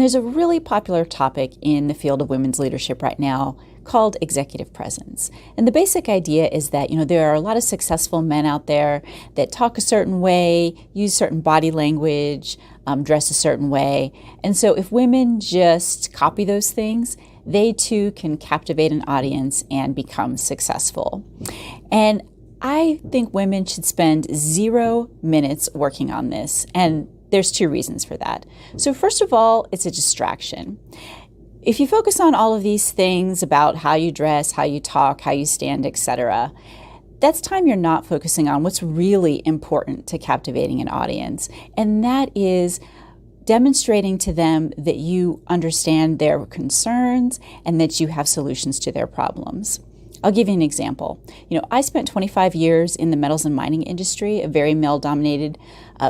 There's a really popular topic in the field of women's leadership right now called executive presence. And the basic idea is that, there are a lot of successful men out there that talk a certain way, use certain body language, dress a certain way. And so if women just copy those things, they too can captivate an audience and become successful. And I think women should spend 0 minutes working on this. And there's 2 reasons for that. So first of all, it's a distraction. If you focus on all of these things about how you dress, how you talk, how you stand, etc., that's time you're not focusing on what's really important to captivating an audience. And that is demonstrating to them that you understand their concerns and that you have solutions to their problems. I'll give you an example. I spent 25 years in the metals and mining industry, a very male-dominated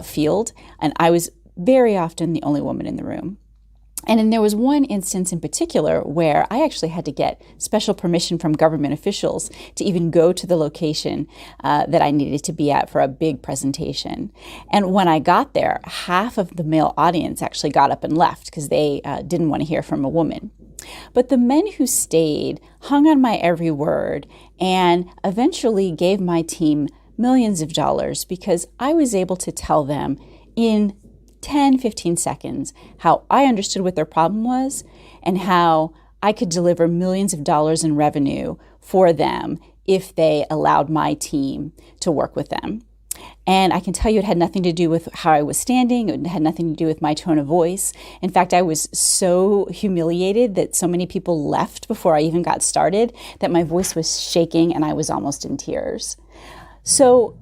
field, and I was very often the only woman in the room. And then there was one instance in particular where I actually had to get special permission from government officials to even go to the location that I needed to be at for a big presentation. And when I got there, half of the male audience actually got up and left because they didn't want to hear from a woman. But the men who stayed hung on my every word and eventually gave my team millions of dollars because I was able to tell them in 10, 15 seconds how I understood what their problem was and how I could deliver millions of dollars in revenue for them if they allowed my team to work with them. And I can tell you it had nothing to do with how I was standing. It had nothing to do with my tone of voice. In fact, I was so humiliated that so many people left before I even got started that my voice was shaking and I was almost in tears. So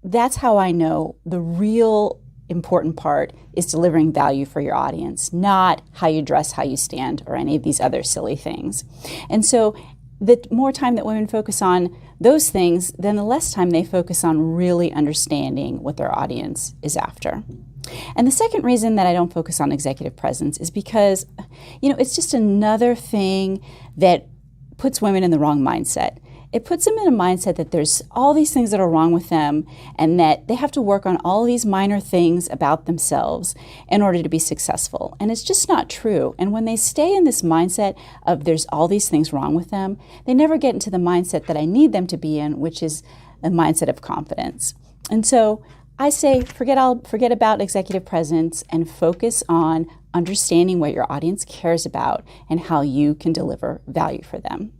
that's how I know the real important part is delivering value for your audience, not how you dress, how you stand, or any of these other silly things. And so the more time that women focus on those things, then the less time they focus on really understanding what their audience is after. And the second reason that I don't focus on executive presence is because, it's just another thing that puts women in the wrong mindset. It puts them in a mindset that there's all these things that are wrong with them and that they have to work on all these minor things about themselves in order to be successful. And it's just not true. And when they stay in this mindset of there's all these things wrong with them, they never get into the mindset that I need them to be in, which is a mindset of confidence. And so I say forget about executive presence and focus on understanding what your audience cares about and how you can deliver value for them.